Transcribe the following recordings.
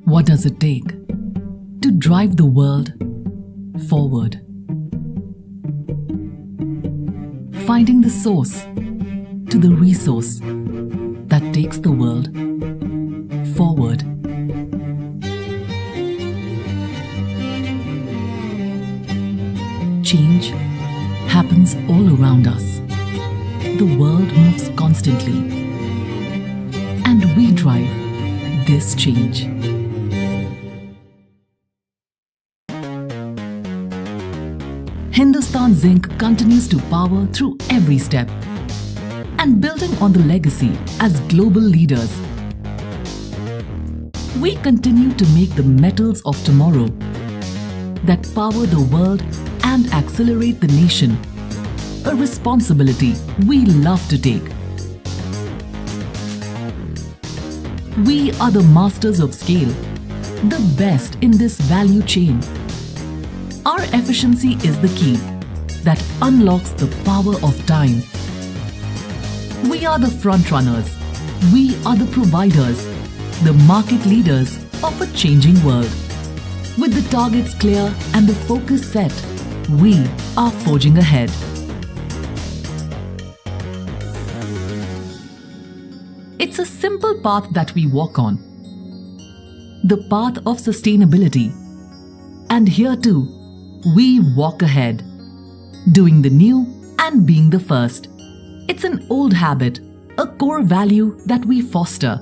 What does it take to drive the world forward? Finding the source to the resource that takes the world forward. Change happens all around us. The world moves constantly, and we drive this change. Hindustan Zinc continues to power through every step and building on the legacy as global leaders. We continue to make the metals of tomorrow that power the world and accelerate the nation, a responsibility we love to take. We are the masters of scale, the best in this value chain. Our efficiency is the key that unlocks the power of time. We are the front runners. We are the providers, the market leaders of a changing world. With the targets clear and the focus set, we are forging ahead. It's a simple path that we walk on, the path of sustainability. And here too, we walk ahead, doing the new and being the first. It's an old habit, a core value that we foster.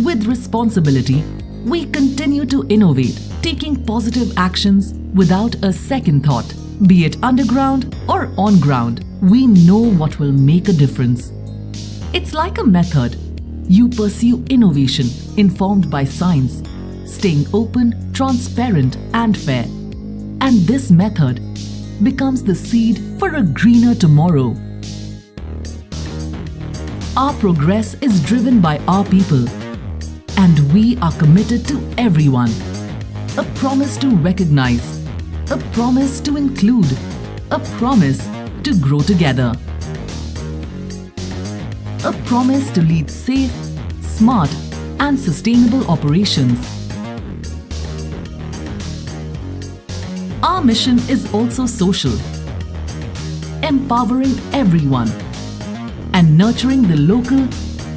With responsibility, we continue to innovate, taking positive actions without a second thought. Be it underground or on ground, we know what will make a difference. It's like a method. You pursue innovation informed by science, staying open, transparent and fair. And this method becomes the seed for a greener tomorrow. Our progress is driven by our people, and we are committed to everyone. A promise to recognize, a promise to include, a promise to grow together. A promise to lead safe, smart, and sustainable operations. Our mission is also social, empowering everyone and nurturing the local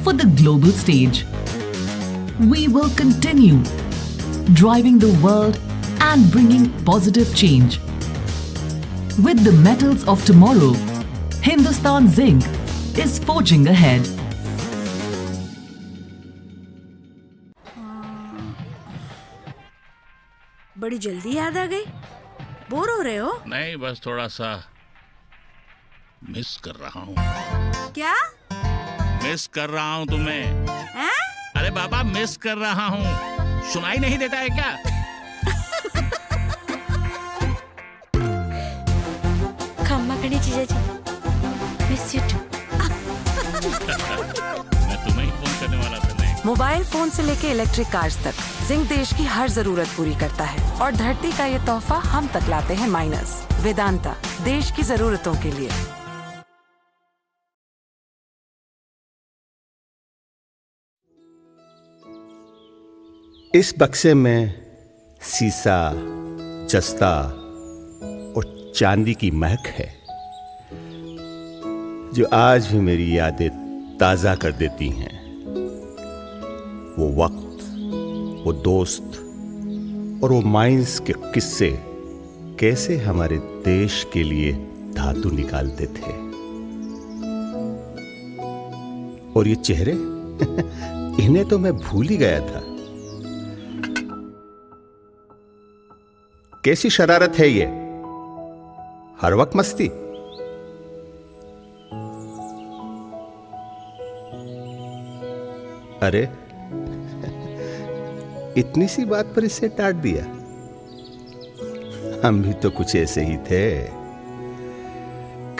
for the global stage. We will continue driving the world and bringing positive change. With the metals of tomorrow, Hindustan Zinc is forging ahead. बड़ी जल्दी याद आ गई। Bore हो रहे हो? नहीं, बस थोड़ा सा मिस कर रहा हूँ। क्या? मिस कर रहा हूँ तुम्हें। हैं? अरे बाबा, मिस कर रहा हूँ। सुनाई नहीं देता है क्या? खम्मा कड़ी जीजाजी, मिस यू टू। मैं तुम्हें ही फोन करने वाला था। नहीं, मोबाइल फोन से लेके इलेक्ट्रिक कार्स तक जिंक देश की हर जरूरत पूरी करता है और धरती का ये तोहफा हम तक लाते हैं माइनस। वेदांता, देश की जरूरतों के लिए। इस बक्से में सीसा, जस्ता और चांदी की महक है जो आज भी मेरी यादें ताजा कर देती हैं। वो वक्त, वो दोस्त और वो माइंस के किस्से कैसे हमारे देश के लिए धातु निकालते थे। और ये चेहरे इन्हें तो मैं भूल ही गया था। कैसी शरारत है ये, हर वक्त मस्ती। अरे इतनी सी बात पर इसे डांट दिया। हम भी तो कुछ ऐसे ही थे।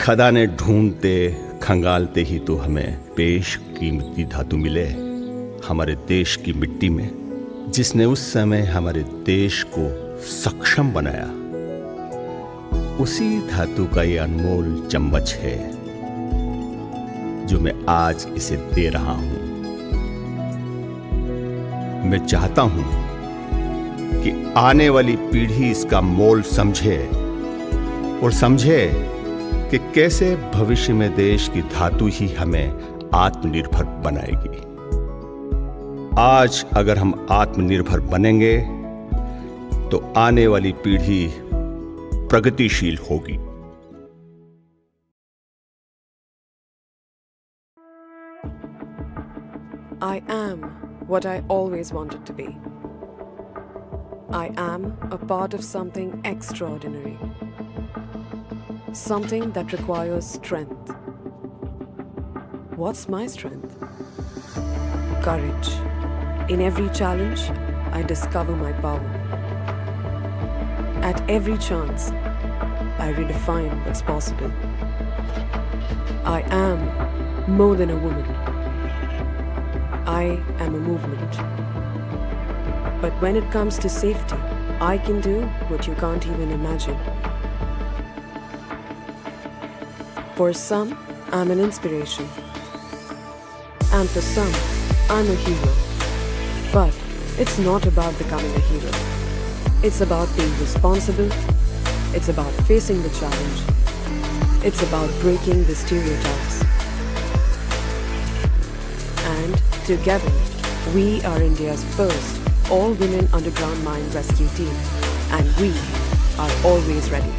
खदानें ढूंढते खंगालते ही तो हमें बेशकीमती धातु मिले हमारे देश की मिट्टी में, जिसने उस समय हमारे देश को सक्षम बनाया। उसी धातु का ये अनमोल चम्मच है जो मैं आज इसे दे रहा हूं। मैं चाहता हूं कि आने वाली पीढ़ी इसका मोल समझे और समझे कि कैसे भविष्य में देश की धातु ही हमें आत्मनिर्भर बनाएगी। आज अगर हम आत्मनिर्भर बनेंगे तो आने वाली पीढ़ी प्रगतिशील होगी। I am what I always wanted to be. I am a part of something extraordinary. Something that requires strength. What's my strength? Courage. In every challenge, I discover my power. At every chance, I redefine what's possible. I am more than a woman. I am a movement. But when it comes to safety, I can do what you can't even imagine. For some, I'm an inspiration. And for some, I'm a hero. But it's not about becoming a hero. It's about being responsible. It's about facing the challenge. It's about breaking the stereotypes. And together, we are India's first all-women underground mine rescue team. And we are always ready.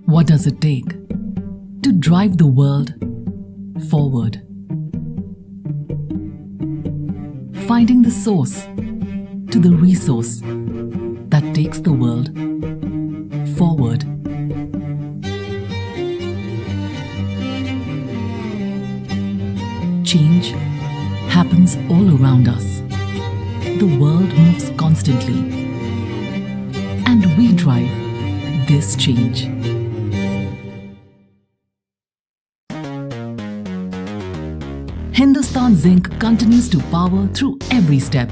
What does it take to drive the world forward? Finding the source to the resource that takes the world forward. Change happens all around us. The world moves constantly, and we drive this change. Hindustan Zinc continues to power through every step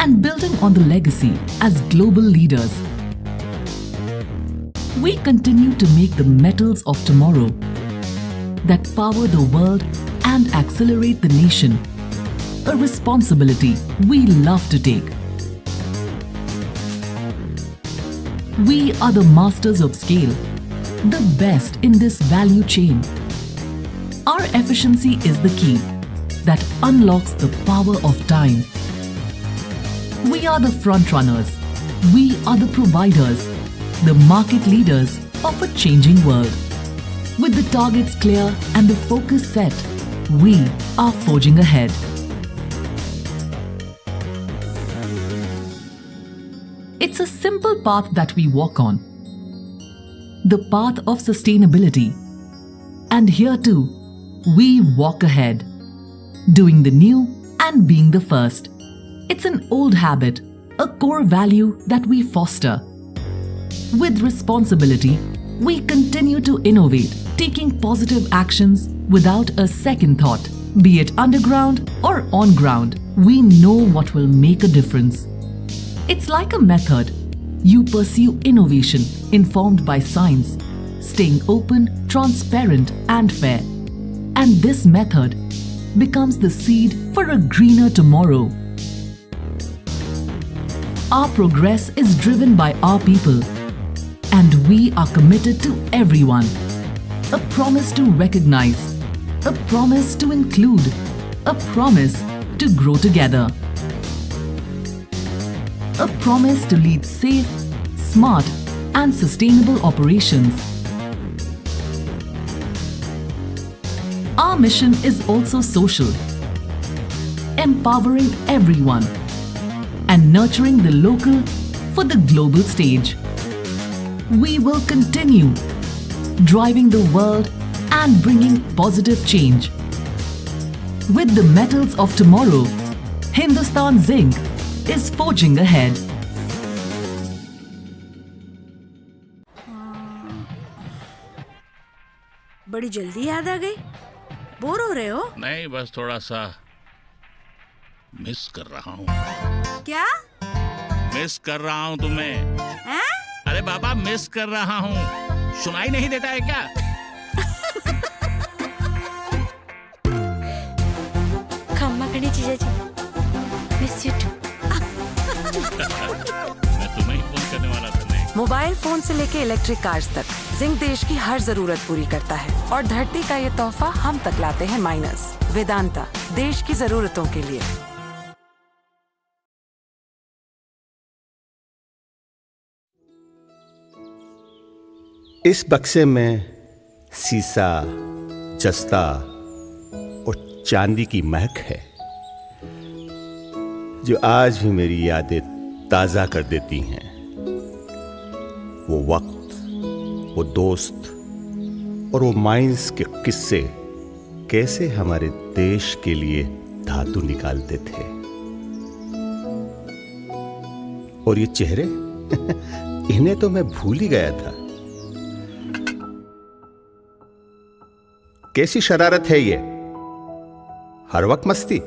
and building on the legacy as global leaders. we continue to make the metals of tomorrow that power the world and accelerate the nation a responsibility we love to take. We are the masters of scale, the best in this value chain. Our efficiency is the key that unlocks the power of time. We are the front runners. We are the providers, the market leaders of a changing world. With the targets clear and the focus set, we are forging ahead. It's a simple path that we walk on, the path of sustainability. And here too, we walk ahead, doing the new and being the first. It's an old habit, a core value that we foster. With responsibility, we continue to innovate, taking positive actions without a second thought. Be it underground or on ground, we know what will make a difference. It's like a method. You pursue innovation informed by science, staying open, transparent, and fair. And this method becomes the seed for a greener tomorrow. Our progress is driven by our people, and we are committed to everyone. A promise to recognize, a promise to include, a promise to grow together. A promise to lead safe, smart, and sustainable operations. Our mission is also social, empowering everyone and nurturing the local for the global stage. We will continue driving the world and bringing positive change. With the metals of tomorrow, Hindustan Zinc is forging ahead. बड़ी जल्दी याद आ गई। Bore हो रहे हो? नहीं, बस थोड़ा सा मिस कर रहा हूँ। क्या? मिस कर रहा हूँ तुम्हें। हैं? अरे बाबा, मिस कर रहा हूँ। सुनाई नहीं देता है क्या? खम्मा कड़ी जीजाजी, मिस यू टू। मैं तुम्हें ही फोन करने वाला था। नहीं, मोबाइल फोन से लेके इलेक्ट्रिक कार्स तक, जिंक देश की हर जरूरत पूरी करता है और धरती का ये तोहफा हम तक लाते हैं माइनस। वेदांता, देश की जरूरतों के लिए। इस बक्से में सीसा, जस्ता और चांदी की महक है जो आज भी मेरी यादें ताजा कर देती हैं। वो वक्त, वो दोस्त और वो माइंस के किस्से कैसे हमारे देश के लिए धातु निकालते थे। और ये चेहरे इन्हें तो मैं भूल ही गया था। कैसी शरारत है ये, हर वक्त मस्ती।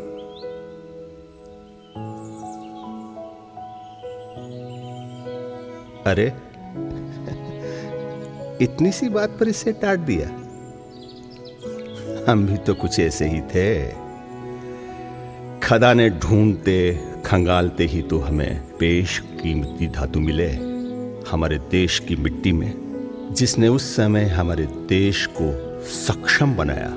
अरे इतनी सी बात पर इसे डांट दिया। हम भी तो कुछ ऐसे ही थे। खदाने ढूंढते खंगालते ही तो हमें बेशकीमती धातु मिले हमारे देश की मिट्टी में, जिसने उस समय हमारे देश को सक्षम बनाया।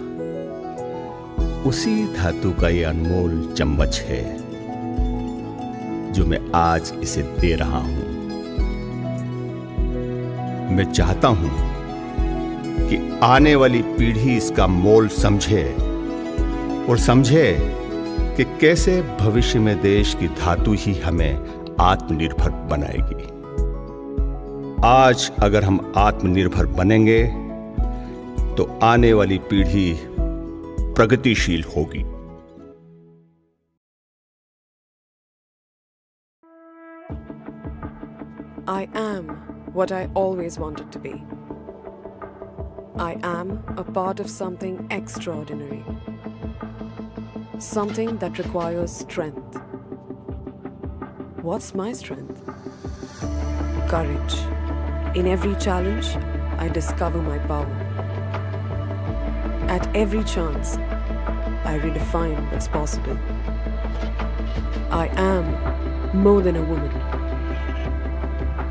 उसी धातु का ये अनमोल चम्मच है जो मैं आज इसे दे रहा हूं। मैं चाहता हूं कि आने वाली पीढ़ी इसका मोल समझे और समझे कि कैसे भविष्य में देश की धातु ही हमें आत्मनिर्भर बनाएगी। आज अगर हम आत्मनिर्भर बनेंगे तो आने वाली पीढ़ी प्रगतिशील होगी। I am what I always wanted to be. I am a part of something extraordinary. Something that requires strength. What's my strength? Courage. In every challenge, I discover my power. At every chance, I redefine what's possible. I am more than a woman.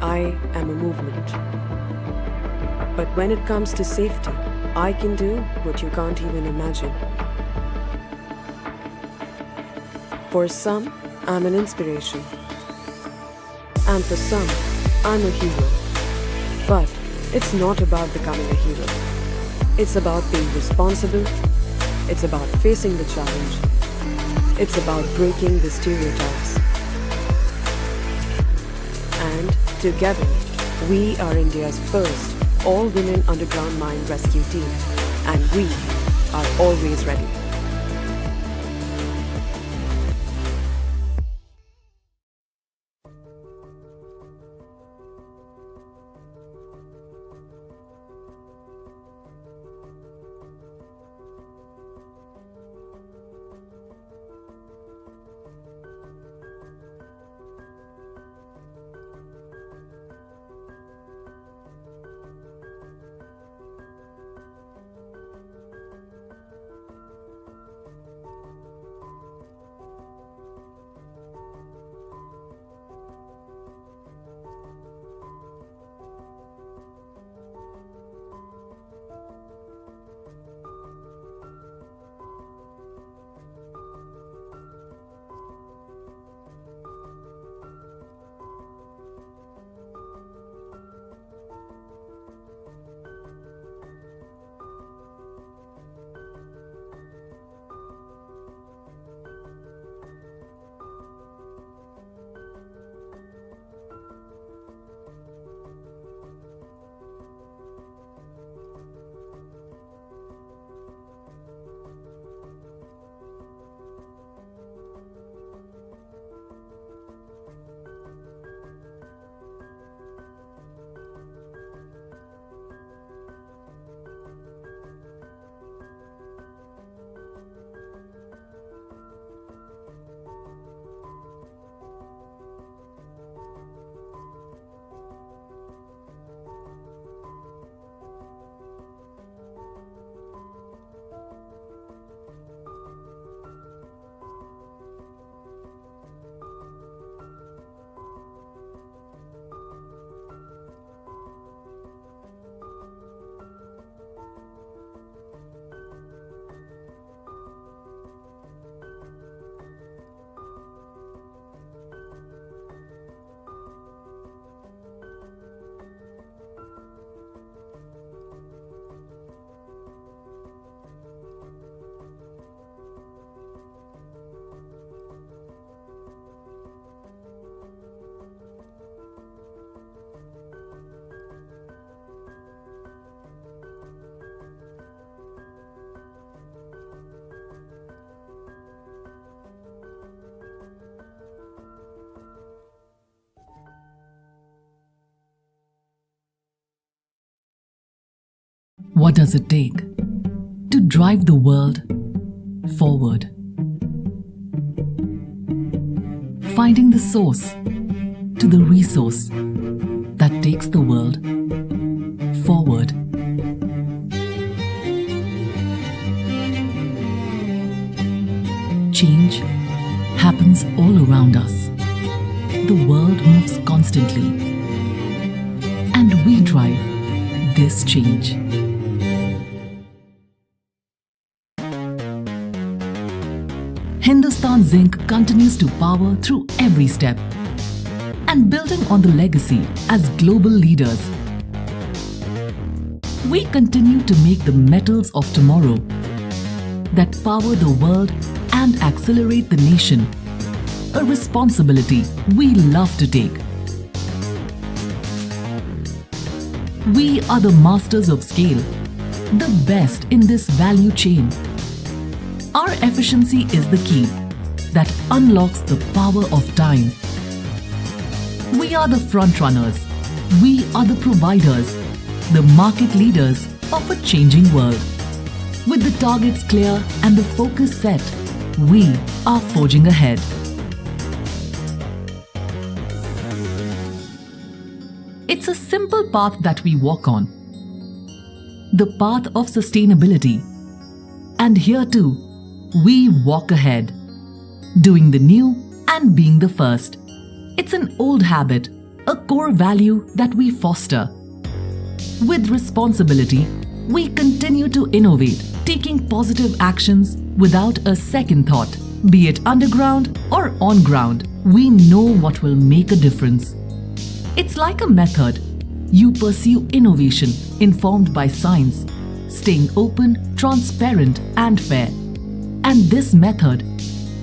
I am a movement. But when it comes to safety, I can do what you can't even imagine. For some, I'm an inspiration. And for some, I'm a hero. But it's not about becoming a hero. It's about being responsible. It's about facing the challenge. It's about breaking the stereotypes. And together, we are India's first all-women underground mine rescue team. And we are always ready. What does it take to drive the world forward? Finding the source to the resource that takes the world forward. Change happens all around us. The world moves constantly, and we drive this change. Hindustan Zinc continues to power through every step and building on the legacy as global leaders. We continue to make the metals of tomorrow that power the world and accelerate the nation, a responsibility we love to take. We are the masters of scale, the best in this value chain. Our efficiency is the key that unlocks the power of time. We are the front runners. We are the providers, the market leaders of a changing world. With the targets clear and the focus set, we are forging ahead. It's a simple path that we walk on. The path of sustainability. And here too, we walk ahead, doing the new and being the first. It's an old habit, a core value that we foster. With responsibility, we continue to innovate, taking positive actions without a second thought. Be it underground or on ground, we know what will make a difference. It's like a method. You pursue innovation informed by science, staying open, transparent, and fair. And this method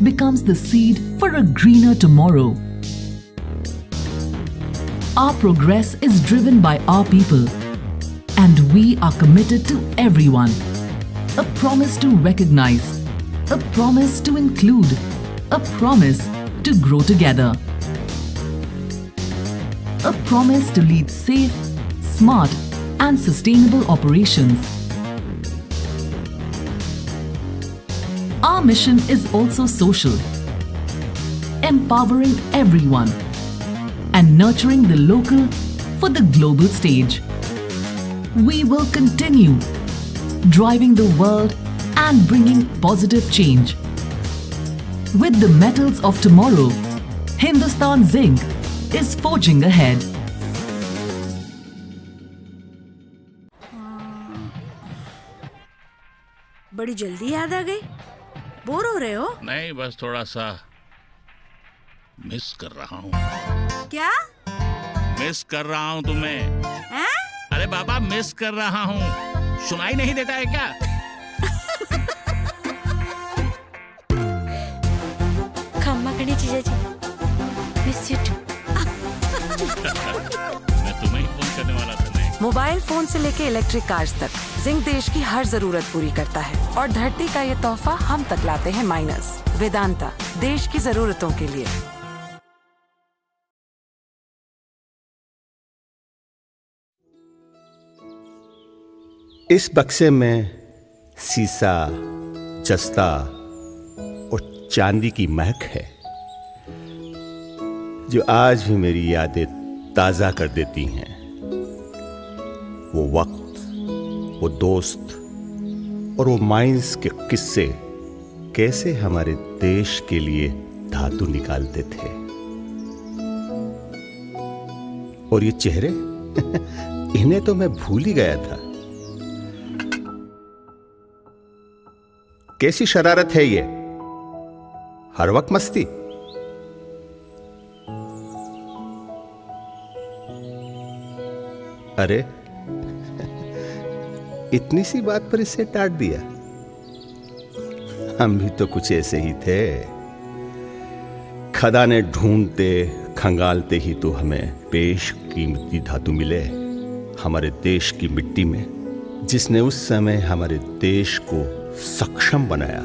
becomes the seed for a greener tomorrow. Our progress is driven by our people, and we are committed to everyone. A promise to recognize, a promise to include, a promise to grow together. A promise to lead safe, smart, and sustainable operations. Our mission is also social, empowering everyone and nurturing the local for the global stage. We will continue driving the world and bringing positive change. With the metals of tomorrow, Hindustan Zinc is forging ahead. बड़ी जल्दी याद आ गई। Bore हो रहे हो? नहीं, बस थोड़ा सा मिस कर रहा हूँ। क्या? मिस कर रहा हूँ तुम्हें। हैं? अरे बाबा, मिस कर रहा हूँ। सुनाई नहीं देता है क्या? खम्मा कणी जीजाजी, मिस यू टू। मैं तुम्हें ही फोन करने वाला था। नहीं, मोबाइल फोन से लेके इलेक्ट्रिक कार्स तक जिंक देश की हर जरूरत पूरी करता है और धरती का ये तोहफा हम तक लाते हैं माइनस। वेदांता, देश की जरूरतों के लिए। इस बक्से में सीसा, जस्ता और चांदी की महक है जो आज भी मेरी यादें ताजा कर देती हैं। वो वक्त, वो दोस्त और वो माइंस के किस्से कैसे हमारे देश के लिए धातु निकालते थे। और ये चेहरे इन्हें तो मैं भूल ही गया था। कैसी शरारत है ये, हर वक्त मस्ती। अरे इतनी सी बात पर इसे डांट दिया। हम भी तो कुछ ऐसे ही थे। खदाने ढूंढते खंगालते ही तो हमें बेशकीमती धातु मिले हमारे देश की मिट्टी में, जिसने उस समय हमारे देश को सक्षम बनाया।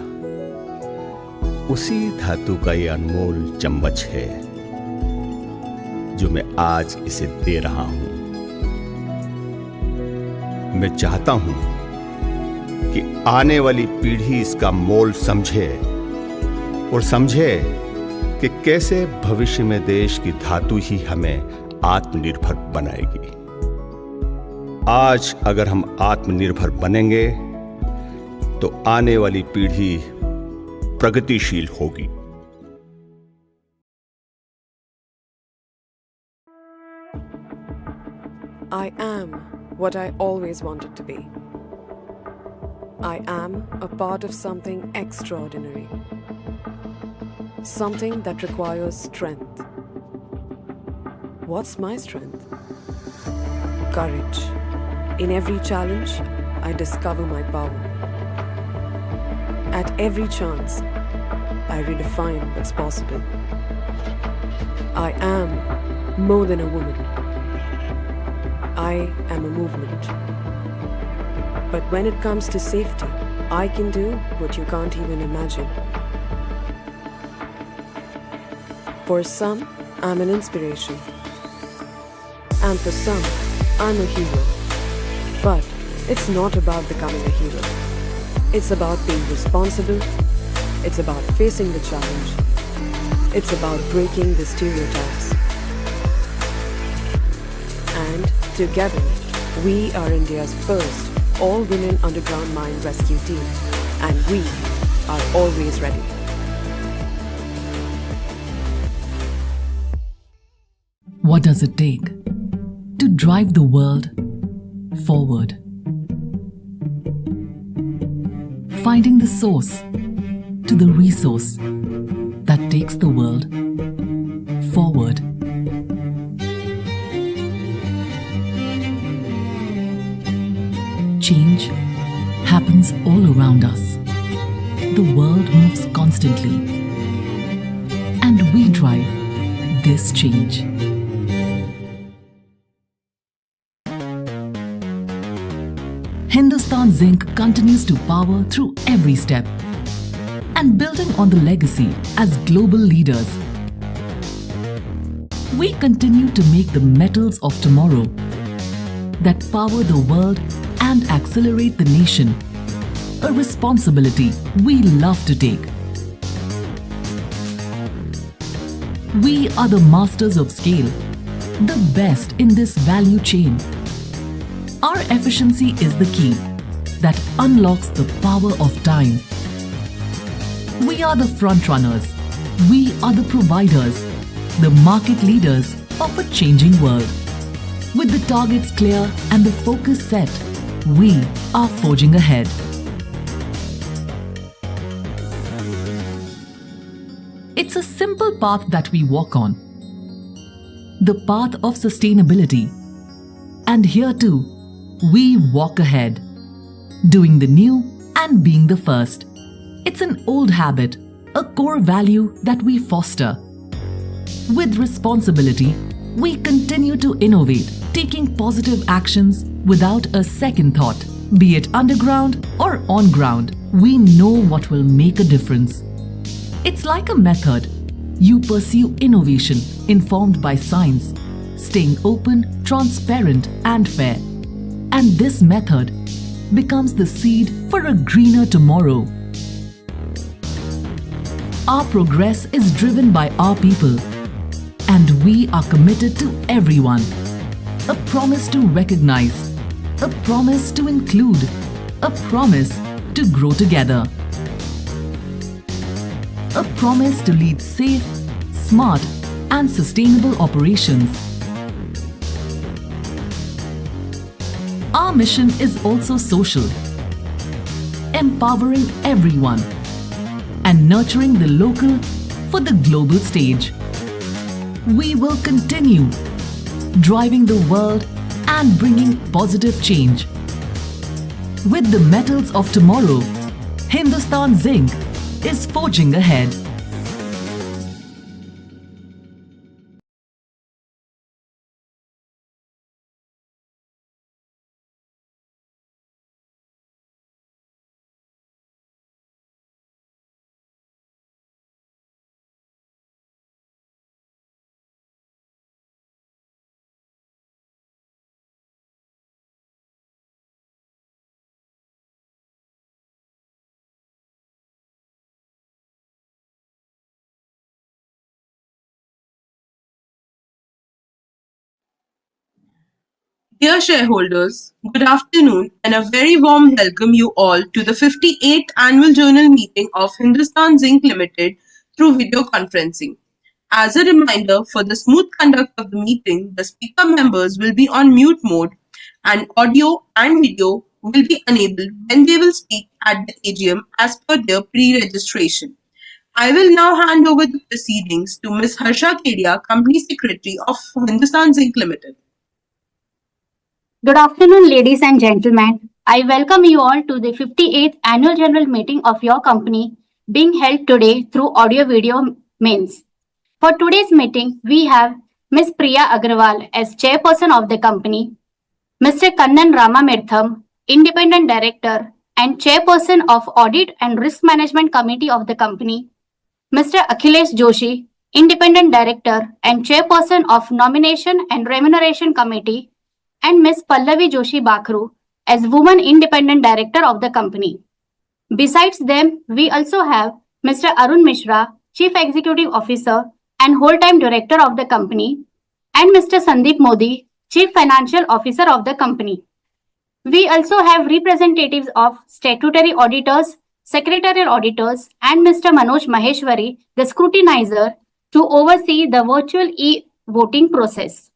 उसी धातु का ये अनमोल चम्मच है जो मैं आज इसे दे रहा हूं। मैं चाहता हूं कि आने वाली पीढ़ी इसका मोल समझे और समझे कि कैसे भविष्य में देश की धातु ही हमें आत्मनिर्भर बनाएगी। आज अगर हम आत्मनिर्भर बनेंगे तो आने वाली पीढ़ी प्रगतिशील होगी। I am what I always wanted to be. I am a part of something extraordinary. Something that requires strength. What's my strength? Courage. In every challenge, I discover my power. At every chance, I redefine what's possible. I am more than a woman. I am a movement. But when it comes to safety, I can do what you can't even imagine. For some, I'm an inspiration. And for some, I'm a hero. But it's not about becoming a hero. It's about being responsible. It's about facing the challenge. It's about breaking the stereotypes. And Together, we are India's first all-women underground mine rescue team, and we are always ready. What does it take to drive the world forward? Finding the source to the resource that takes the world forward. Change happens all around us. The world moves constantly, and we drive this change. Hindustan Zinc continues to power through every step, and building on the legacy as global leaders, we continue to make the metals of tomorrow that power the world and accelerate the nation, a responsibility we love to take. We are the masters of scale, the best in this value chain. Our efficiency is the key that unlocks the power of time. We are the front runners. We are the providers, the market leaders of a changing world. With the targets clear and the focus set, we are forging ahead. It's a simple path that we walk on, the path of sustainability. And here too, we walk ahead, doing the new and being the first. It's an old habit, a core value that we foster. With responsibility, we continue to innovate, taking positive actions without a second thought. Be it underground or on ground, we know what will make a difference. It's like a method. You pursue innovation informed by science, staying open, transparent, and fair. And this method becomes the seed for a greener tomorrow. Our progress is driven by our people, and we are committed to everyone. A promise to recognize, a promise to include, a promise to grow together. A promise to lead safe, smart, and sustainable operations. Our mission is also social, empowering everyone and nurturing the local for the global stage. We will continue driving the world and bringing positive change. With the metals of tomorrow, Hindustan Zinc is forging ahead. Dear shareholders, good afternoon and a very warm welcome you all to the 58th annual journal meeting of Hindustan Zinc Limited through video conferencing. As a reminder, for the smooth conduct of the meeting, the speaker members will be on mute mode and audio and video will be enabled when they will speak at the AGM as per their pre-registration. I will now hand over the proceedings to Ms. Harsha Kedia, Company Secretary of Hindustan Zinc Limited. Good afternoon, ladies and gentlemen. I welcome you all to the 58th annual general meeting of your company being held today through audio-video means. For today's meeting, we have Ms. Priya Agrawal as chairperson of the company, Mr. Kannan Ramamirtham, independent director and chairperson of Audit and Risk Management Committee of the company, Mr. Akhilesh Joshi, independent director and chairperson of Nomination and Remuneration Committee, and Ms. Pallavi Joshi Bakhru as Woman Independent Director of the company. Besides them, we also have Mr. Arun Mishra, Chief Executive Officer and Whole-Time Director of the company, and Mr. Sandeep Modi, Chief Financial Officer of the company. We also have representatives of statutory auditors, secretarial auditors, and Mr. Manoj Maheshwari, the scrutinizer, to oversee the virtual e-voting process.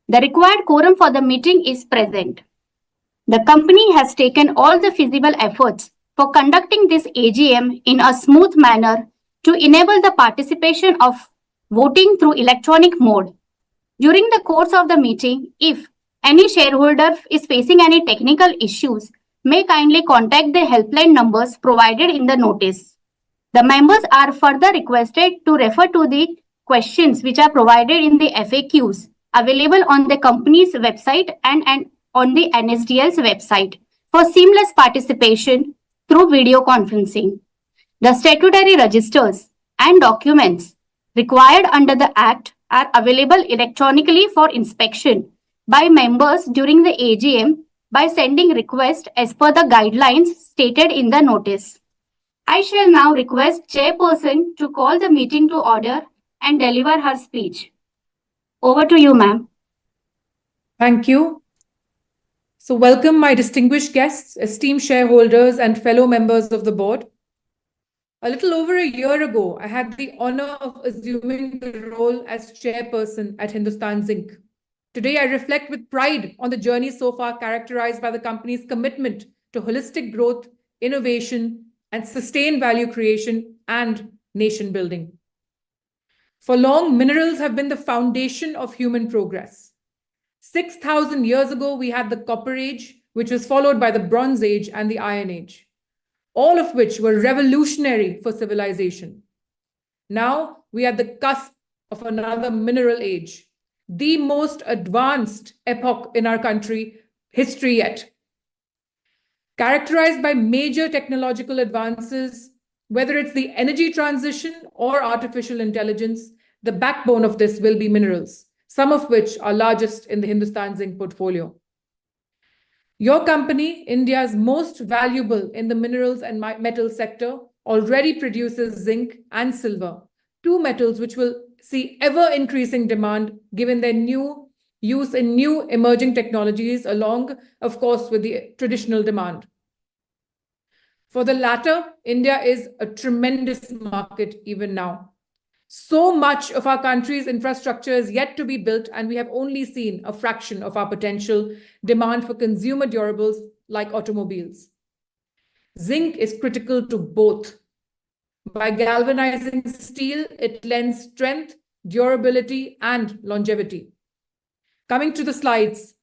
The required quorum for the meeting is present. The company has taken all the feasible efforts for conducting this AGM in a smooth manner to enable the participation of voting through electronic mode. During the course of the meeting, if any shareholder is facing any technical issues, may kindly contact the helpline numbers provided in the notice. The members are further requested to refer to the questions which are provided in the FAQs available on the company's website and on the NSDL's website for seamless participation through video conferencing. The statutory registers and documents required under the Act are available electronically for inspection by members during the AGM by sending request as per the guidelines stated in the notice. I shall now request Chairperson to call the meeting to order and deliver her speech. Over to you, ma'am. Thank you. So welcome my distinguished guests, esteemed shareholders and fellow members of the board. A little over a year ago, I had the honor of assuming the role as chairperson at Hindustan Zinc. Today, I reflect with pride on the journey so far characterized by the company's commitment to holistic growth, innovation, and sustained value creation and nation building. For long, minerals have been the foundation of human progress. 6,000 years ago, we had the Copper Age, which was followed by the Bronze Age and the Iron Age, all of which were revolutionary for civilization. Now, we are at the cusp of another mineral age, the most advanced epoch in our country history yet. Characterized by major technological advances, whether it's the energy transition or artificial intelligence, the backbone of this will be minerals, some of which are largest in the Hindustan Zinc portfolio. Your company, India's most valuable in the minerals and metal sector, already produces zinc and silver, two metals which will see ever-increasing demand given their new use in new emerging technologies along, of course, with the traditional demand. For the latter, India is a tremendous market even now. So much of our country's infrastructure is yet to be built, and we have only seen a fraction of our potential demand for consumer durables like automobiles. Zinc is critical to both. By galvanizing steel, it lends strength, durability, and longevity. Coming to the slides,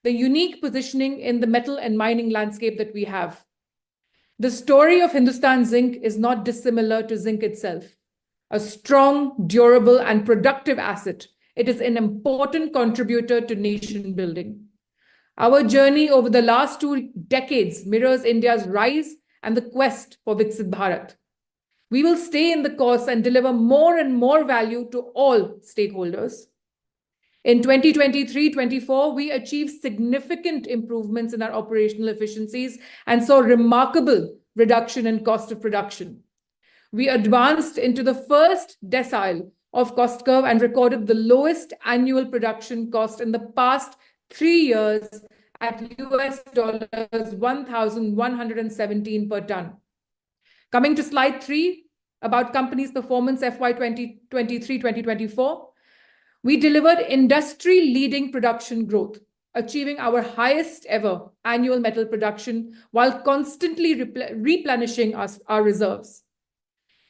the unique positioning in the metal and mining landscape that we have. The story of Hindustan Zinc is not dissimilar to zinc itself. A strong, durable, and productive asset, it is an important contributor to nation building. Our journey over the last 2 decades mirrors India's rise and the quest for Viksit Bharat. We will stay in the course and deliver more and more value to all stakeholders. In 2023-24, we achieved significant improvements in our operational efficiencies and saw remarkable reduction in cost of production. We advanced into the first decile of cost curve and recorded the lowest annual production cost in the past 3 years at US $1,117 per ton. Coming to slide 3 about company's performance FY 2023-2024, we delivered industry-leading production growth, achieving our highest ever annual metal production while constantly replenishing our reserves.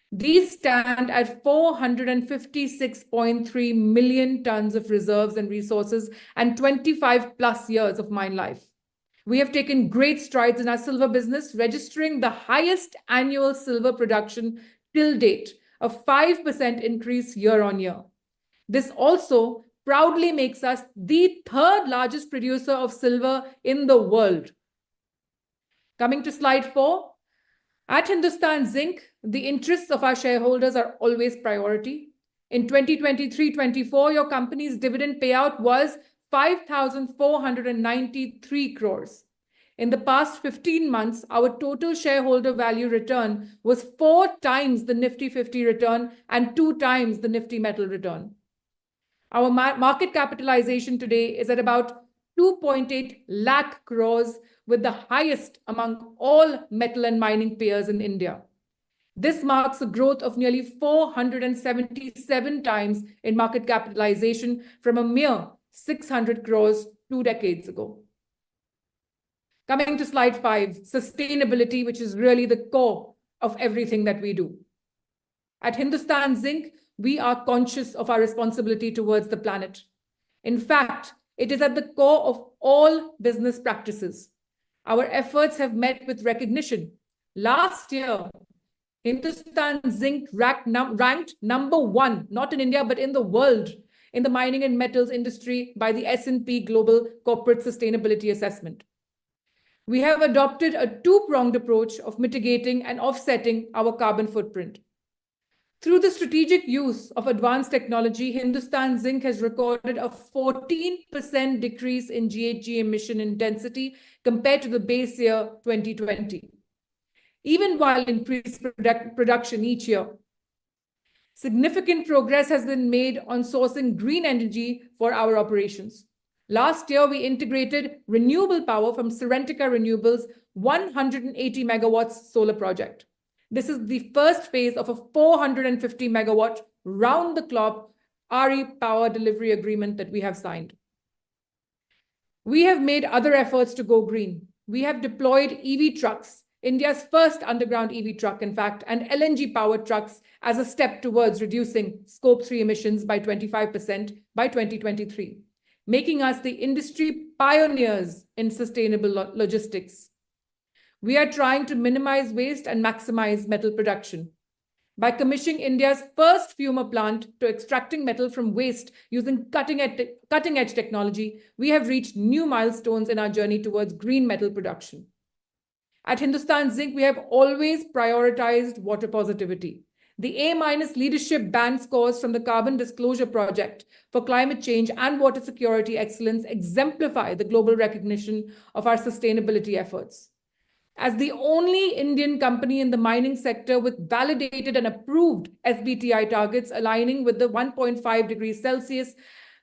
These stand at 456.3 million tons of reserves and resources and 25 plus years of mine life. We have taken great strides in our silver business, registering the highest annual silver production till date, a 5% increase year on year. This also proudly makes us the third largest producer of silver in the world. Coming to slide 4. At Hindustan Zinc, the interests of our shareholders are always priority. In 2023-24, your company's dividend payout was 5,493 crores. In the past 15 months, our total shareholder value return was 4 times the Nifty 50 return and 2 times the Nifty Metal return. Our market capitalization today is at about 2.8 lakh crores, with the highest among all metal and mining peers in India. This marks a growth of nearly 477 times in market capitalization from a mere 600 crores 2 decades ago. Coming to slide 5, sustainability, which is really the core of everything that we do. At Hindustan Zinc, we are conscious of our responsibility towards the planet. In fact, it is at the core of all business practices. Our efforts have met with recognition. Last year, Hindustan Zinc ranked number 1, not in India, but in the world, in the mining and metals industry by the S&P Global Corporate Sustainability Assessment. We have adopted a two-pronged approach of mitigating and offsetting our carbon footprint. Through the strategic use of advanced technology, Hindustan Zinc has recorded a 14% decrease in GHG emission intensity compared to the base year 2020, even while increased production each year. Significant progress has been made on sourcing green energy for our operations. Last year, we integrated renewable power from Serentica Renewables' 180 megawatts solar project. This is the first phase of a 450 megawatt round-the-clock RE power delivery agreement that we have signed. We have made other efforts to go green. We have deployed EV trucks, India's first underground EV truck, in fact, and LNG-powered trucks as a step towards reducing Scope 3 emissions by 25% by 2023, making us the industry pioneers in sustainable logistics. We are trying to minimize waste and maximize metal production. By commissioning India's first fumer plant to extracting metal from waste using cutting-edge technology, we have reached new milestones in our journey towards green metal production. At Hindustan Zinc, we have always prioritized water positivity. The A- leadership band scores from the Carbon Disclosure Project for climate change and water security excellence exemplify the global recognition of our sustainability efforts. As the only Indian company in the mining sector with validated and approved SBTi targets aligning with the 1.5 degrees Celsius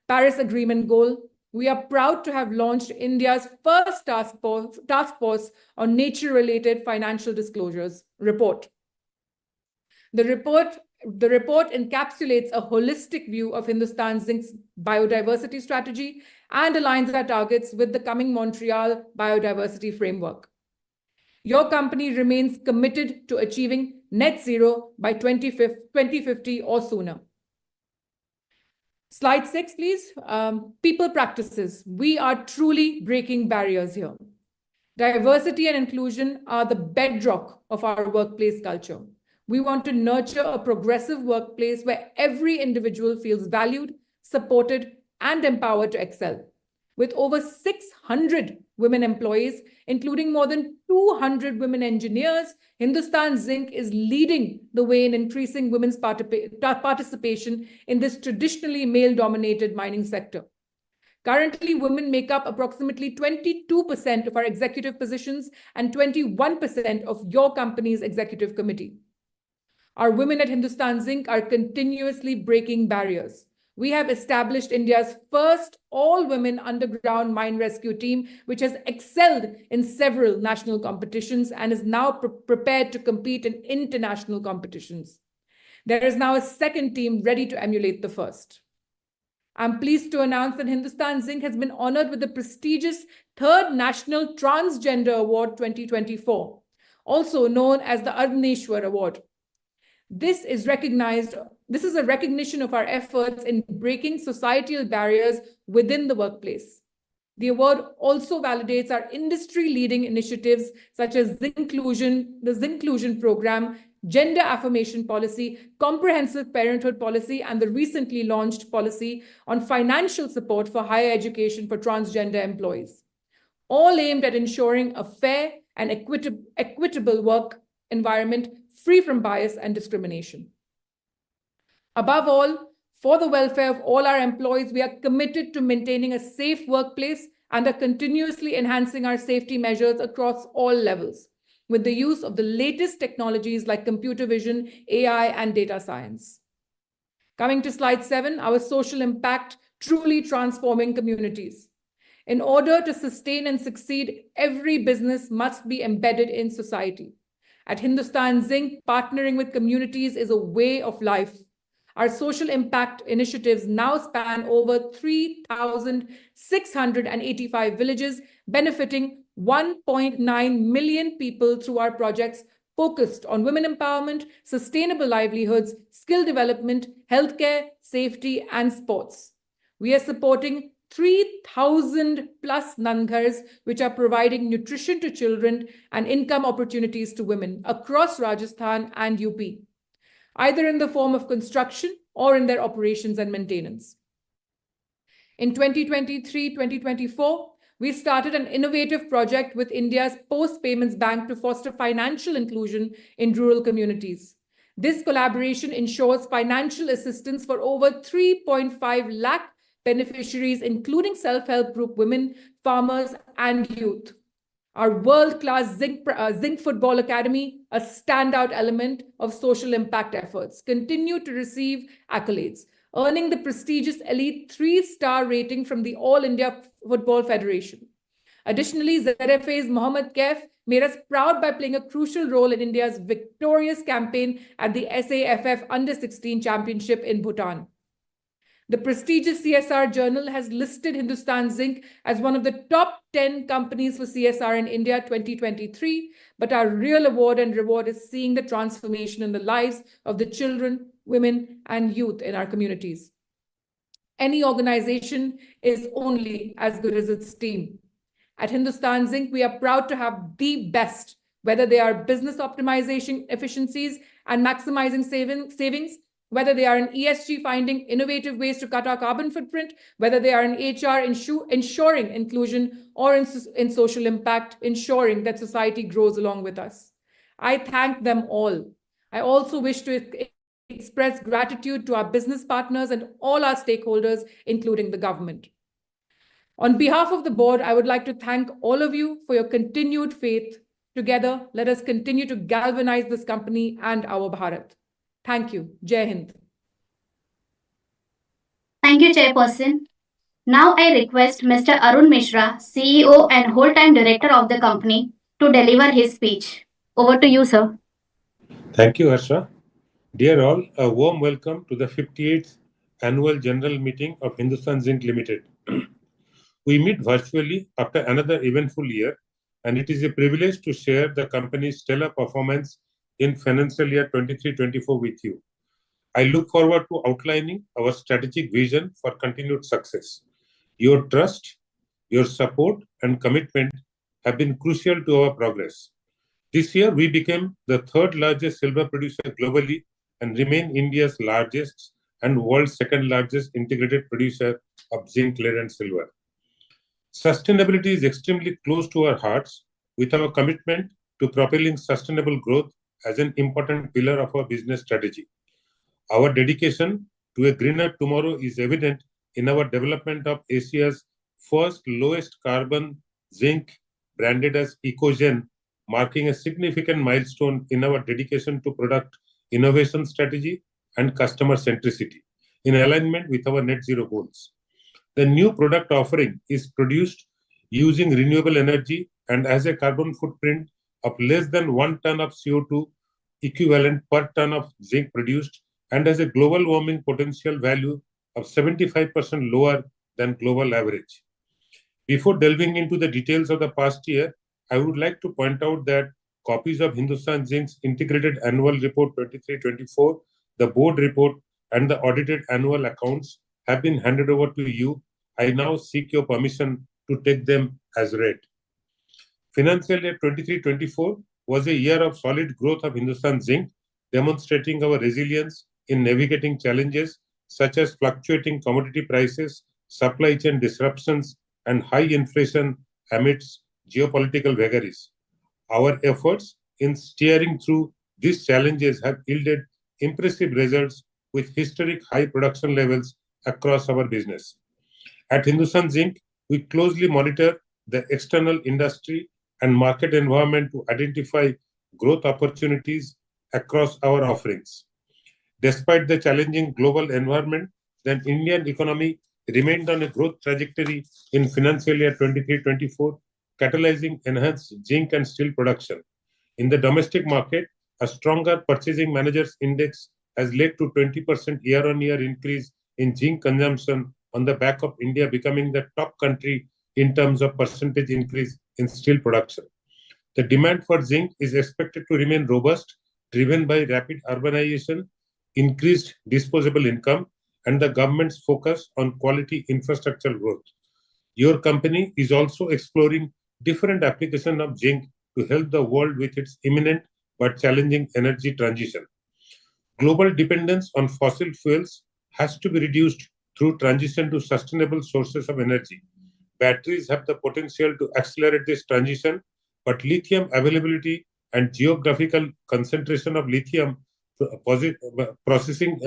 Paris Agreement goal, we are proud to have launched India's first task force on nature-related financial disclosures report. The report encapsulates a holistic view of Hindustan Zinc's biodiversity strategy and aligns our targets with the coming Montreal Biodiversity Framework. Your company remains committed to achieving net zero by 2050 or sooner. Slide 6, please. People practices. We are truly breaking barriers here. Diversity and inclusion are the bedrock of our workplace culture. We want to nurture a progressive workplace where every individual feels valued, supported, and empowered to excel. With over 600 women employees, including more than 200 women engineers, Hindustan Zinc is leading the way in increasing women's participation in this traditionally male-dominated mining sector. Currently, women make up approximately 22% of our executive positions and 21% of your company's executive committee. Our women at Hindustan Zinc are continuously breaking barriers. We have established India's first all-women underground mine rescue team, which has excelled in several national competitions and is now prepared to compete in international competitions. There is now a second team ready to emulate the first. I'm pleased to announce that Hindustan Zinc has been honored with the prestigious 3rd National Transgender Award 2024, also known as the Aruneshwar Award. This is a recognition of our efforts in breaking societal barriers within the workplace. The award also validates our industry-leading initiatives such as the Zinclusion program, gender affirmation policy, comprehensive parenthood policy, and the recently launched policy on financial support for higher education for transgender employees, all aimed at ensuring a fair and equitable work environment free from bias and discrimination. Above all, for the welfare of all our employees, we are committed to maintaining a safe workplace and are continuously enhancing our safety measures across all levels, with the use of the latest technologies like computer vision, AI, and data science. Coming to slide 7, our social impact truly transforming communities. In order to sustain and succeed, every business must be embedded in society. At Hindustan Zinc, partnering with communities is a way of life. Our social impact initiatives now span over 3,685 villages, benefiting 1.9 million people through our projects focused on women empowerment, sustainable livelihoods, skill development, healthcare, safety, and sports. We are supporting 3,000 plus Nandghars, which are providing nutrition to children and income opportunities to women across Rajasthan and UP, either in the form of construction or in their operations and maintenance. In 2023-2024, we started an innovative project with India's Post Payments Bank to foster financial inclusion in rural communities. This collaboration ensures financial assistance for over 3.5 lakh beneficiaries, including self-help group women, farmers, and youth. Our world-class Zinc Football Academy, a standout element of social impact efforts, continue to receive accolades, earning the prestigious Elite 3-star rating from the All India Football Federation. Additionally, ZFA's Mohammad Kaif made us proud by playing a crucial role in India's victorious campaign at the SAFF Under-16 Championship in Bhutan. The prestigious CSR journal has listed Hindustan Zinc as one of the top 10 companies for CSR in India 2023, but our real award and reward is seeing the transformation in the lives of the children, women, and youth in our communities. Any organization is only as good as its team. At Hindustan Zinc, we are proud to have the best, whether they are business optimization efficiencies and maximizing savings, whether they are in ESG finding innovative ways to cut our carbon footprint, whether they are in HR ensuring inclusion, or in social impact, ensuring that society grows along with us. I thank them all. I also wish to express gratitude to our business partners and all our stakeholders, including the government. On behalf of the board, I would like to thank all of you for your continued faith. Together, let us continue to galvanize this company and our Bharat. Thank you. Jai Hind. Thank you, Chairperson. Now I request Mr. Arun Mishra, CEO and whole-time director of the company, to deliver his speech. Over to you, sir. Thank you, Harsha. Dear all, a warm welcome to the 58th Annual General Meeting of Hindustan Zinc Limited. We meet virtually after another eventful year, and it is a privilege to share the company's stellar performance in financial year 23-24 with you. I look forward to outlining our strategic vision for continued success. Your trust, your support, and commitment have been crucial to our progress. This year, we became the third largest silver producer globally and remain India's largest and world's second largest integrated producer of zinc, lead, and silver. Sustainability is extremely close to our hearts, with our commitment to propelling sustainable growth as an important pillar of our business strategy. Our dedication to a greener tomorrow is evident in our development of Asia's first lowest carbon zinc, branded as EcoGen, marking a significant milestone in our dedication to product innovation strategy and customer centricity, in alignment with our net zero goals. The new product offering is produced using renewable energy and has a carbon footprint of less than 1 ton of CO2 equivalent per ton of zinc produced, and has a global warming potential value of 75% lower than global average. Before delving into the details of the past year, I would like to point out that copies of Hindustan Zinc's Integrated Annual Report 23-24, the board report, and the audited annual accounts have been handed over to you. I now seek your permission to take them as read. Financial year 23-24 was a year of solid growth of Hindustan Zinc, demonstrating our resilience in navigating challenges such as fluctuating commodity prices, supply chain disruptions, and high inflation amidst geopolitical vagaries. Our efforts in steering through these challenges have yielded impressive results with historic high production levels across our business. At Hindustan Zinc, we closely monitor the external industry and market environment to identify growth opportunities across our offerings. Despite the challenging global environment, the Indian economy remained on a growth trajectory in financial year 23-24, catalyzing enhanced zinc and steel production. In the domestic market, a stronger purchasing managers index has led to 20% year-on-year increase in zinc consumption on the back of India becoming the top country in terms of percentage increase in steel production. The demand for zinc is expected to remain robust, driven by rapid urbanization, increased disposable income, and the government's focus on quality infrastructure growth. Your company is also exploring different applications of zinc to help the world with its imminent but challenging energy transition. Global dependence on fossil fuels has to be reduced through transition to sustainable sources of energy. Batteries have the potential to accelerate this transition, but lithium availability and geographical concentration of lithium processing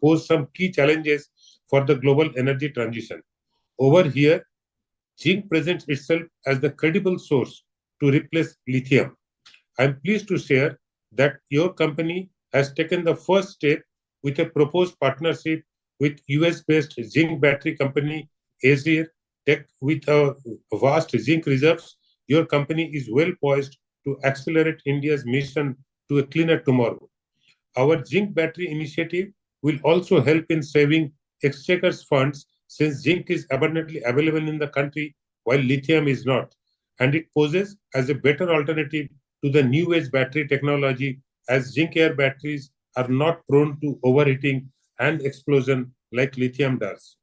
pose some key challenges for the global energy transition. Over here, zinc presents itself as the credible source to replace lithium. I'm pleased to share that your company has taken the first step with a proposed partnership with US-based zinc battery company Azir Tech. With a vast zinc reserves, your company is well poised to accelerate India's mission to a cleaner tomorrow. Our zinc battery initiative will also help in saving exchequer's funds since zinc is abundantly available in the country while lithium is not, and it poses as a better alternative to the new age battery technology as zinc air batteries are not prone to overheating and explosion like lithium does.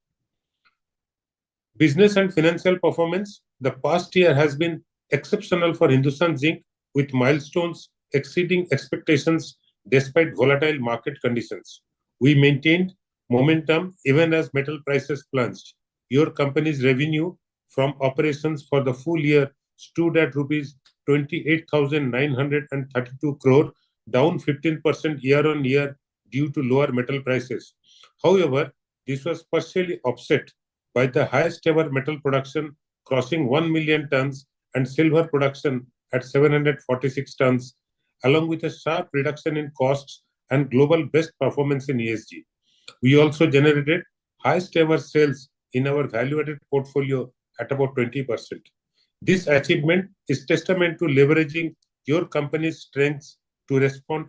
Business and financial performance. The past year has been exceptional for Hindustan Zinc with milestones exceeding expectations despite volatile market conditions. We maintained momentum even as metal prices plunged. Your company's revenue from operations for the full year stood at rupees 28,932 crore, down 15% year-on-year due to lower metal prices. However, this was partially offset by the highest ever metal production crossing 1 million tons and silver production at 746 tons, along with a sharp reduction in costs and global best performance in ESG. We also generated highest ever sales in our value-added portfolio at about 20%. This achievement is testament to leveraging your company's strengths to respond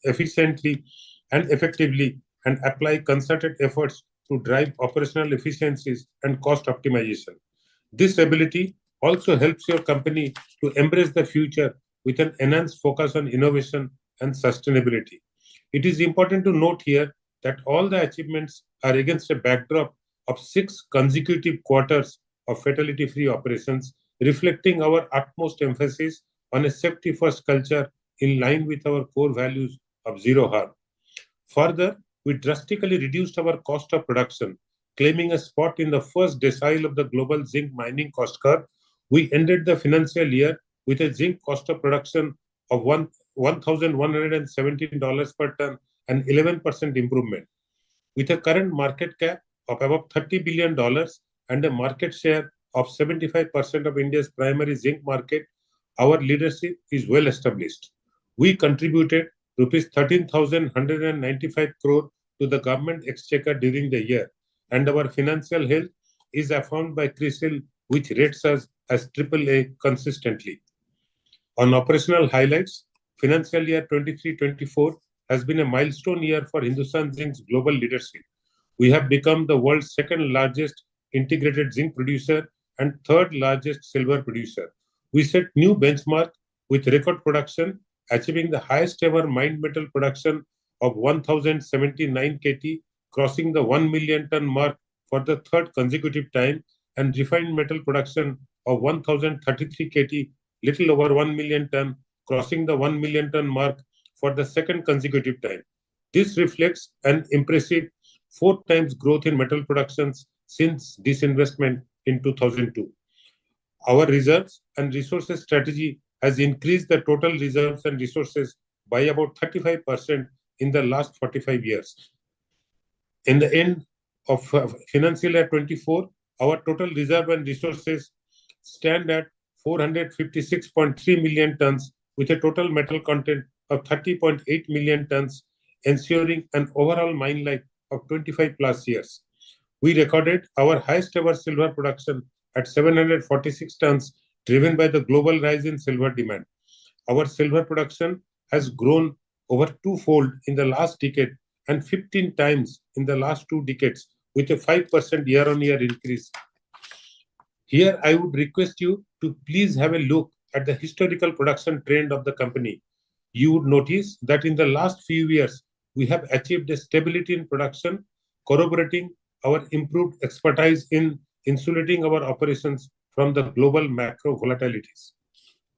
efficiently and effectively and apply concerted efforts to drive operational efficiencies and cost optimization. This ability also helps your company to embrace the future with an enhanced focus on innovation and sustainability. It is important to note here that all the achievements are against a backdrop of 6 consecutive quarters of fatality-free operations, reflecting our utmost emphasis on a safety-first culture in line with our core values of zero harm. Further, we drastically reduced our cost of production, claiming a spot in the first decile of the global zinc mining cost curve. We ended the financial year with a zinc cost of production of $1,117 per ton, an 11% improvement. With a current market cap of about $30 billion and a market share of 75% of India's primary zinc market, our leadership is well established. We contributed rupees 13,195 crore to the government exchequer during the year, and our financial health is affirmed by CRISIL, which rates us as AAA consistently. On operational highlights, financial year 23-24 has been a milestone year for Hindustan Zinc's global leadership. We have become the world's second largest integrated zinc producer and third largest silver producer. We set new benchmark with record production, achieving the highest ever mined metal production of 1,079 KT, crossing the 1 million ton mark for the third consecutive time, and refined metal production of 1,033 KT, little over 1 million ton, crossing the 1 million ton mark for the second consecutive time. This reflects an impressive 4 times growth in metal productions since disinvestment in 2002. Our reserves and resources strategy has increased the total reserves and resources by about 35% in the last 45 years. In the end of financial year 24, our total reserve and resources stand at 456.3 million tons with a total metal content of 30.8 million tons, ensuring an overall mine life of 25 plus years. We recorded our highest ever silver production at 746 tons, driven by the global rise in silver demand. Our silver production has grown over twofold in the last decade and 15 times in the last 2 decades, with a 5% year-on-year increase. Here, I would request you to please have a look at the historical production trend of the company. You would notice that in the last few years, we have achieved a stability in production, corroborating our improved expertise in insulating our operations from the global macro volatilities.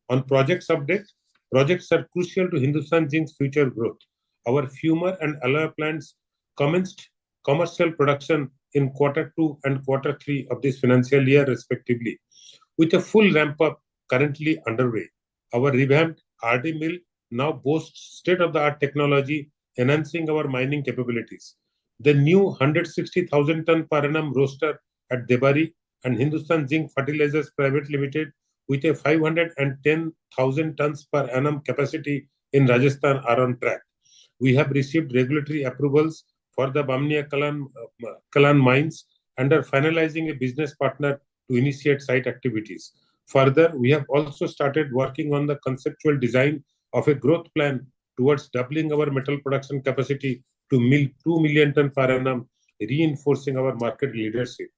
On projects update, projects are crucial to Hindustan Zinc's future growth. Our fumer and alloy plants commenced commercial production in Q2 and Q3 of this financial year, respectively, with a full ramp-up currently underway. Our revamped RD mill now boasts state-of-the-art technology, enhancing our mining capabilities. The new 160,000 ton per annum roaster at Debari and Hindustan Zinc Fertilizers Private Limited, with a 510,000 tons per annum capacity in Rajasthan, are on track. We have received regulatory approvals for the Bamnia Kalan mines and are finalizing a business partner to initiate site activities. Further, we have also started working on the conceptual design of a growth plan towards doubling our metal production capacity to 2 million ton per annum, reinforcing our market leadership.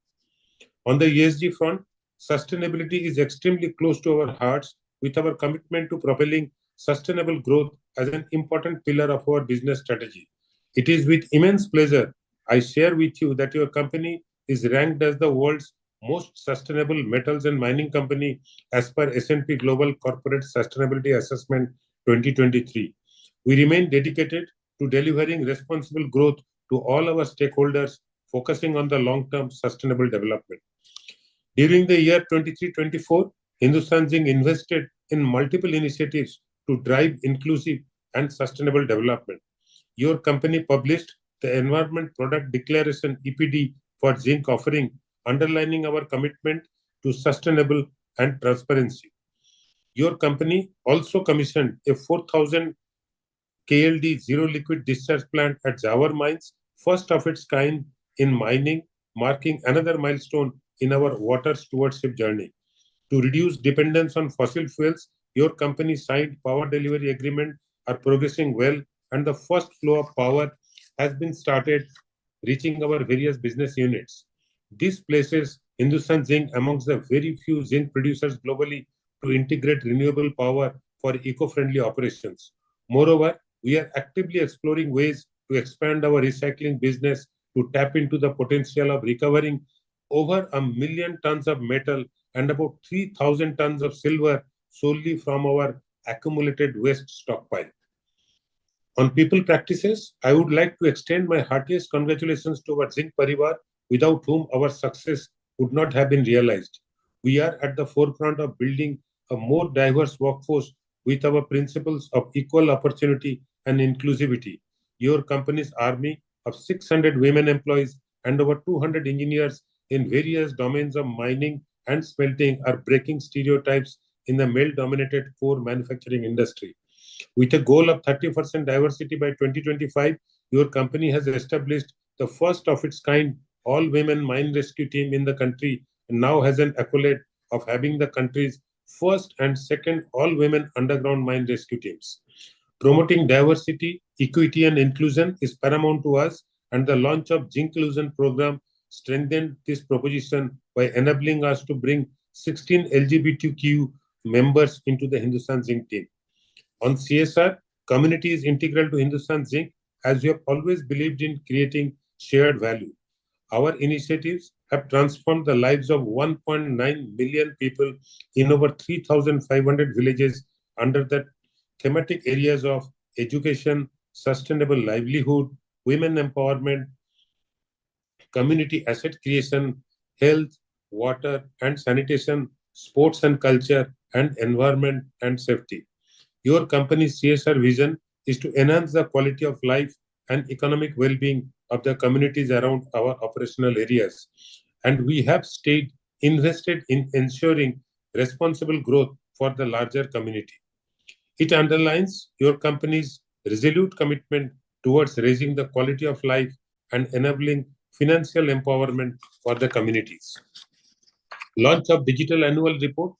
On the ESG front, sustainability is extremely close to our hearts, with our commitment to propelling sustainable growth as an important pillar of our business strategy. It is with immense pleasure I share with you that your company is ranked as the world's most sustainable metals and mining company as per S&P Global Corporate Sustainability Assessment 2023. We remain dedicated to delivering responsible growth to all our stakeholders, focusing on the long-term sustainable development. During the year 23-24, Hindustan Zinc invested in multiple initiatives to drive inclusive and sustainable development. Your company published the Environment Product Declaration (EPD) for zinc offering, underlining our commitment to sustainable and transparency. Your company also commissioned a 4,000 KLD zero liquid discharge plant at Zawar Mines, first of its kind in mining, marking another milestone in our water stewardship journey. To reduce dependence on fossil fuels, your company signed power delivery agreement are progressing well, and the first flow of power has been started, reaching our various business units. This places Hindustan Zinc amongst the very few zinc producers globally to integrate renewable power for eco-friendly operations. Moreover, we are actively exploring ways to expand our recycling business to tap into the potential of recovering over 1 million tons of metal and about 3,000 tons of silver solely from our accumulated waste stockpile. On people practices, I would like to extend my heartiest congratulations to our Zinc Parivar, without whom our success would not have been realized. We are at the forefront of building a more diverse workforce with our principles of equal opportunity and inclusivity. Your company's army of 600 women employees and over 200 engineers in various domains of mining and smelting are breaking stereotypes in the male-dominated core manufacturing industry. With a goal of 30% diversity by 2025, your company has established the first of its kind all-women mine rescue team in the country and now has an accolade of having the country's first and second all-women underground mine rescue teams. Promoting diversity, equity, and inclusion is paramount to us, and the launch of Zinclusion program strengthened this proposition by enabling us to bring 16 LGBTQ members into the Hindustan Zinc team. On CSR, community is integral to Hindustan Zinc, as we have always believed in creating shared value. Our initiatives have transformed the lives of 1.9 million people in over 3,500 villages under the thematic areas of education, sustainable livelihood, women empowerment, community asset creation, health, water and sanitation, sports and culture, and environment and safety. Your company's CSR vision is to enhance the quality of life and economic well-being of the communities around our operational areas. And we have stayed invested in ensuring responsible growth for the larger community. It underlines your company's resolute commitment towards raising the quality of life and enabling financial empowerment for the communities. Launch of Digital Annual Report.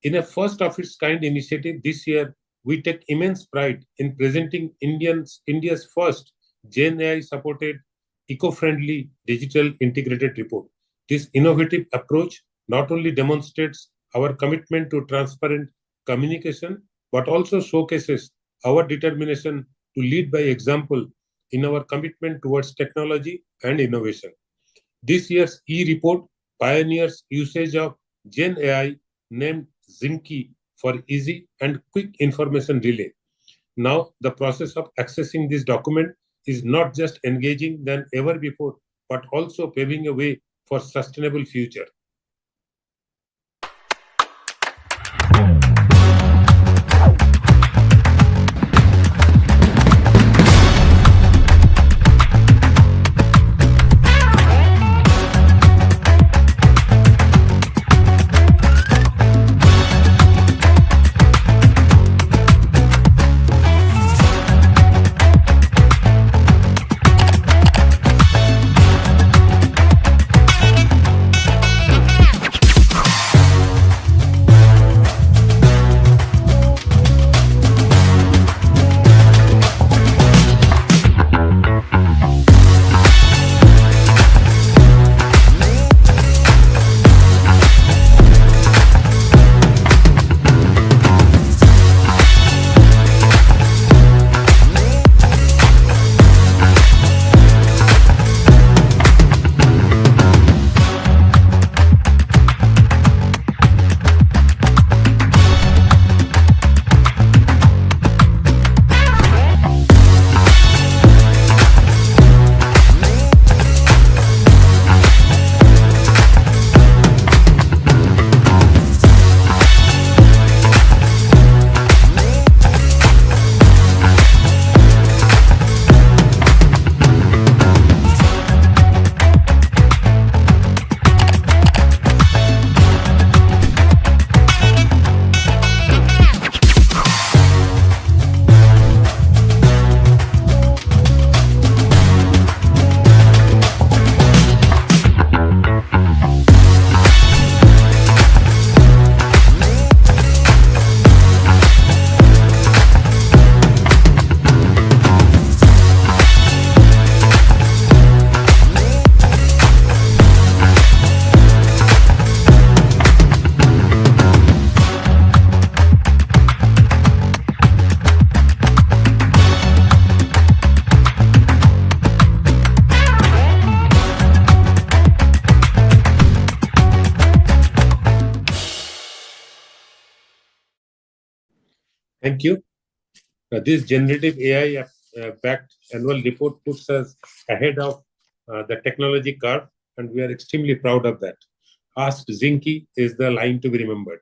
In a first of its kind initiative this year, we take immense pride in presenting India's first Gen AI supported eco-friendly digital integrated report. This innovative approach not only demonstrates our commitment to transparent communication, but also showcases our determination to lead by example in our commitment towards technology and innovation. This year's e-report pioneers usage of Gen AI named Zinc for easy and quick information relay. Now, the process of accessing this document is not just engaging than ever before, but also paving a way for sustainable future. Thank you. This generative AI-backed annual report puts us ahead of the technology curve, and we are extremely proud of that. Ask Zinky is the line to be remembered.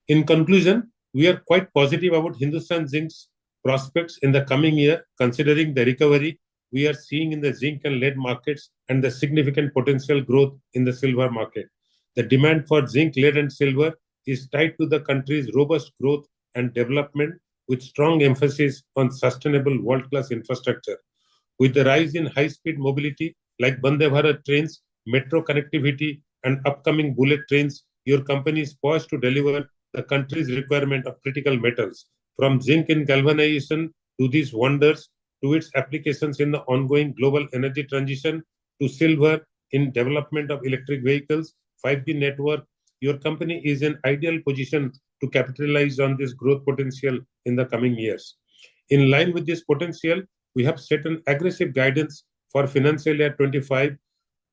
In conclusion, we are quite positive about Hindustan Zinc's prospects in the coming year, considering the recovery we are seeing in the zinc and lead markets and the significant potential growth in the silver market. The demand for zinc, lead, and silver is tied to the country's robust growth and development, with strong emphasis on sustainable world-class infrastructure. With the rise in high-speed mobility like Vande Bharat trains, metro connectivity, and upcoming bullet trains, your company is poised to deliver the country's requirement of critical metals. From zinc in galvanization to these wonders, to its applications in the ongoing global energy transition, to silver in development of electric vehicles, 5G network, your company is in ideal position to capitalize on this growth potential in the coming years. In line with this potential, we have set an aggressive guidance for financial year 25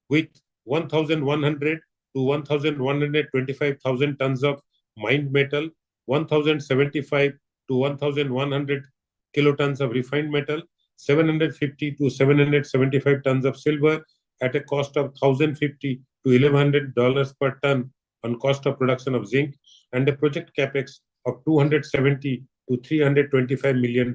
with 1,100 to 1,125,000 tons of mined metal, 1,075 to 1,100 kilotons of refined metal, 750 to 775 tons of silver at a cost of $1,050 to $1,100 per ton on cost of production of zinc, and a project capex of $270 to $325 million.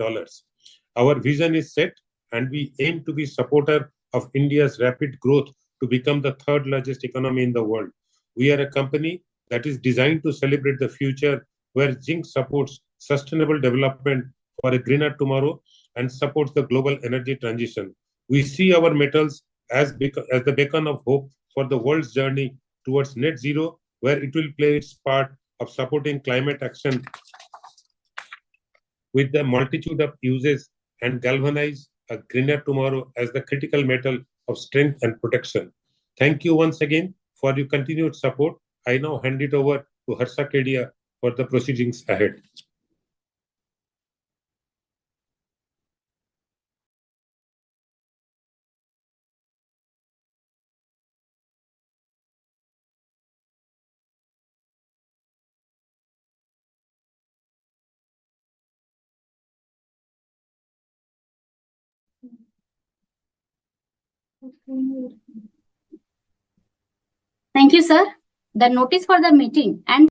Our vision is set, and we aim to be supporter of India's rapid growth to become the third largest economy in the world. We are a company that is designed to celebrate the future, where zinc supports sustainable development for a greener tomorrow. and supports the global energy transition. We see our metals as the beacon of hope for the world's journey towards net zero, where it will play its part of supporting climate action with the multitude of uses and galvanize a greener tomorrow as the critical metal of strength and protection. Thank you once again for your continued support. I now hand it over to Harsha Kedia for the proceedings ahead. Thank you, sir. The notice for the meeting and